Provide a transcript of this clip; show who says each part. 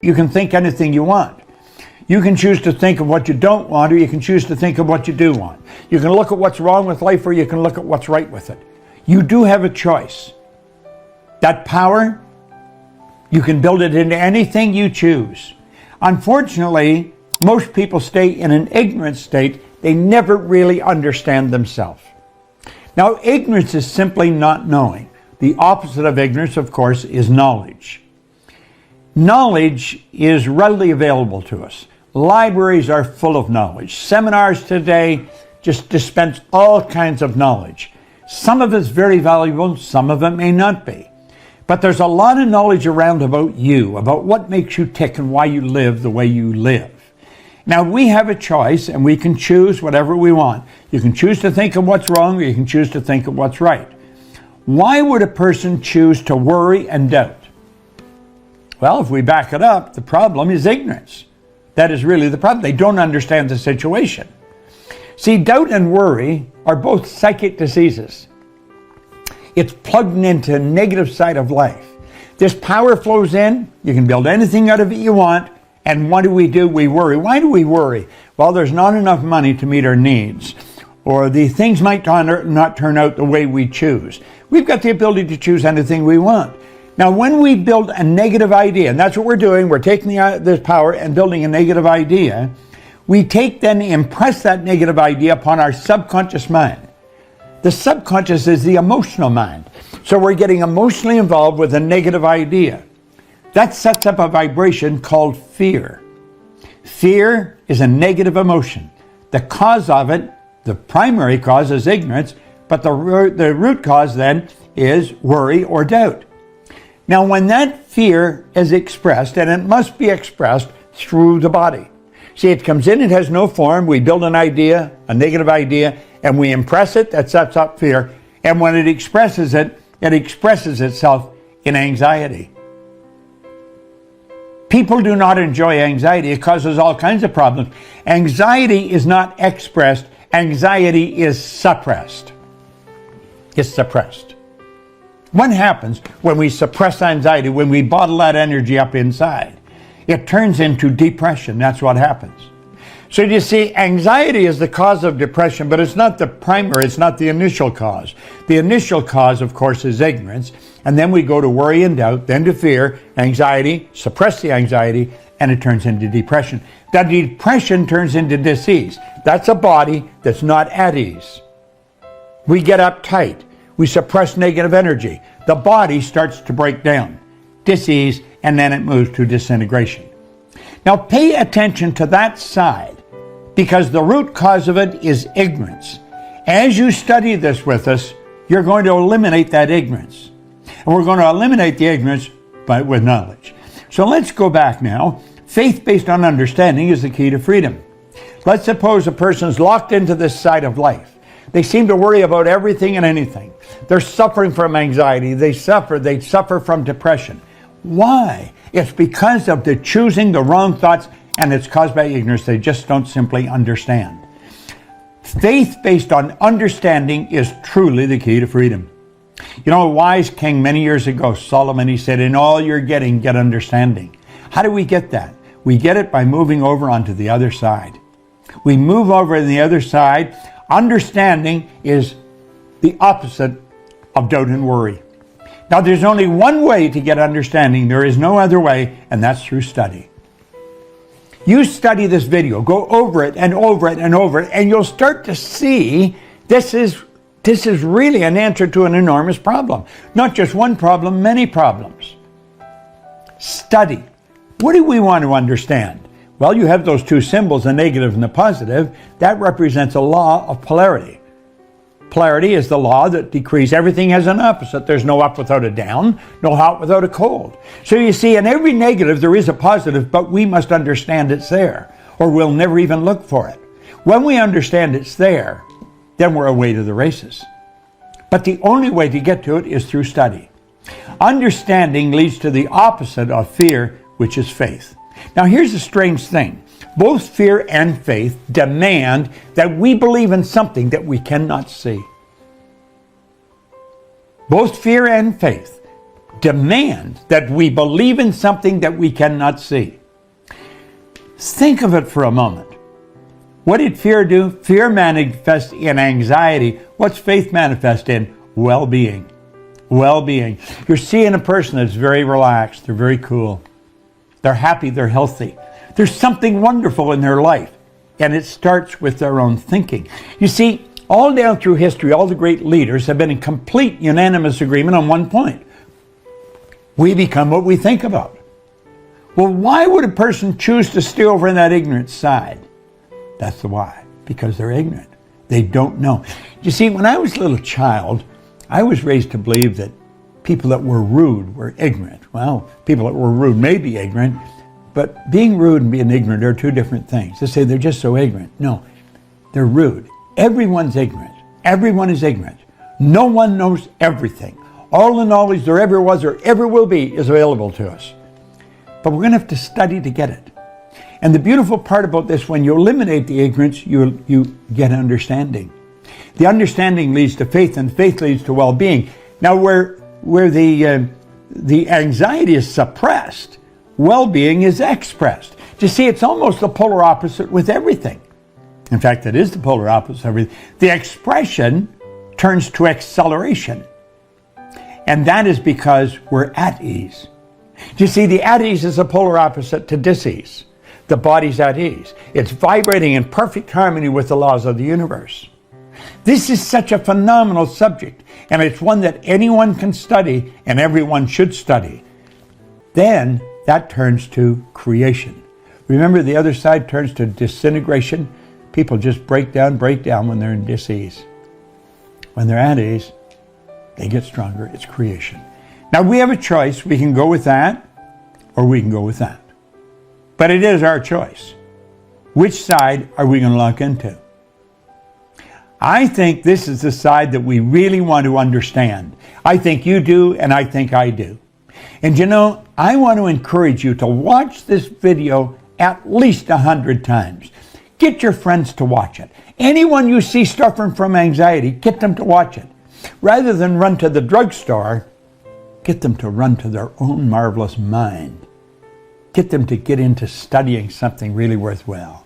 Speaker 1: You can think anything you want. You can choose to think of what you don't want, or you can choose to think of what you do want. You can look at what's wrong with life, or you can look at what's right with it. You do have a choice. That power, you can build it into anything you choose. Unfortunately, most people stay in an ignorant state. They never really understand themselves. Now, ignorance is simply not knowing. The opposite of ignorance, of course, is knowledge. Knowledge is readily available to us. Libraries are full of knowledge. Seminars today just dispense all kinds of knowledge. Some of it's very valuable, some of it may not be. But there's a lot of knowledge around about you, about what makes you tick and why you live the way you live. Now, we have a choice and we can choose whatever we want. You can choose to think of what's wrong, or you can choose to think of what's right. Why would a person choose to worry and doubt? Well, if we back it up, the problem is ignorance. That is really the problem. They don't understand the situation. See, doubt and worry are both psychic diseases. It's plugged into the negative side of life. This power flows in. You can build anything out of it you want. And what do? We worry. Why do we worry? Well, there's not enough money to meet our needs. Or the things might not turn out the way we choose. We've got the ability to choose anything we want. Now, when we build a negative idea, and that's what we're doing, we're taking this power and building a negative idea, we impress that negative idea upon our subconscious mind. The subconscious is the emotional mind. So we're getting emotionally involved with a negative idea. That sets up a vibration called fear. Fear is a negative emotion. The cause of it, the primary cause, is ignorance, but the root cause then is worry or doubt. Now, when that fear is expressed, and it must be expressed through the body. See, it comes in, it has no form. We build an idea, a negative idea, and we impress it. That sets up fear. And when it expresses itself in anxiety. People do not enjoy anxiety. It causes all kinds of problems. Anxiety is not expressed. Anxiety is suppressed. It's suppressed. What happens when we suppress anxiety, when we bottle that energy up inside? It turns into depression. That's what happens. So you see, anxiety is the cause of depression, but it's not the primary, it's not the initial cause. The initial cause, of course, is ignorance. And then we go to worry and doubt, then to fear, anxiety, suppress the anxiety, and it turns into depression. That depression turns into disease. That's a body that's not at ease. We get uptight. We suppress negative energy. The body starts to break down, disease, and then it moves to disintegration. Now pay attention to that side, because the root cause of it is ignorance. As you study this with us, you're going to eliminate that ignorance. And we're going to eliminate the ignorance with knowledge. So let's go back now. Faith based on understanding is the key to freedom. Let's suppose a person's locked into this side of life. They seem to worry about everything and anything. They're suffering from anxiety. They suffer from depression. Why? It's because of the choosing the wrong thoughts, and it's caused by ignorance. They just don't simply understand. Faith based on understanding is truly the key to freedom. You know, a wise king many years ago, Solomon, he said, in all you're getting, get understanding. How do we get that? We get it by moving over onto the other side. We move over to the other side. Understanding is the opposite of doubt and worry. Now, there's only one way to get understanding. There is no other way, and that's through study. You study this video, go over it and over it and over it, and you'll start to see this is really an answer to an enormous problem. Not just one problem, many problems. Study. What do we want to understand? Well, you have those two symbols, the negative and the positive. That represents a law of polarity. Polarity is the law that decrees everything has an opposite. There's no up without a down, no hot without a cold. So you see, in every negative there is a positive, but we must understand it's there, or we'll never even look for it. When we understand it's there, then we're away to the races. But the only way to get to it is through study. Understanding leads to the opposite of fear, which is faith. Now here's the strange thing. Both fear and faith demand that we believe in something that we cannot see. Both fear and faith demand that we believe in something that we cannot see. Think of it for a moment. What did fear do? Fear manifests in anxiety. What's faith manifest in? Well-being. Well-being. You're seeing a person that's very relaxed. They're very cool. They're happy. They're healthy. There's something wonderful in their life. And it starts with their own thinking. You see, all down through history, all the great leaders have been in complete unanimous agreement on one point. We become what we think about. Well, why would a person choose to stay over on that ignorant side? That's the why. Because they're ignorant. They don't know. You see, when I was a little child, I was raised to believe that people that were rude were ignorant. Well, people that were rude may be ignorant, but being rude and being ignorant are two different things. They say they're just so ignorant. No, they're rude. Everyone's ignorant. Everyone is ignorant. No one knows everything. All the knowledge there ever was or ever will be is available to us. But we're going to have to study to get it. And the beautiful part about this, when you eliminate the ignorance, you get understanding. The understanding leads to faith, and faith leads to well-being. Now, where the anxiety is suppressed, well-being is expressed. You see, it's almost the polar opposite with everything. In fact, it is the polar opposite of everything. The expression turns to acceleration. And that is because we're at ease. You see, the at ease is the polar opposite to dis-ease. The body's at ease. It's vibrating in perfect harmony with the laws of the universe. This is such a phenomenal subject, and it's one that anyone can study and everyone should study. Then that turns to creation. Remember, the other side turns to disintegration. People just break down when they're in dis-ease. When they're at ease, they get stronger. It's creation. Now, we have a choice. We can go with that, or we can go with that. But it is our choice. Which side are we going to lock into? I think this is the side that we really want to understand. I think you do, and I think I do. And you know, I want to encourage you to watch this video at least 100 times. Get your friends to watch it. Anyone you see suffering from anxiety, get them to watch it. Rather than run to the drugstore, get them to run to their own marvelous mind. Get them to get into studying something really worthwhile.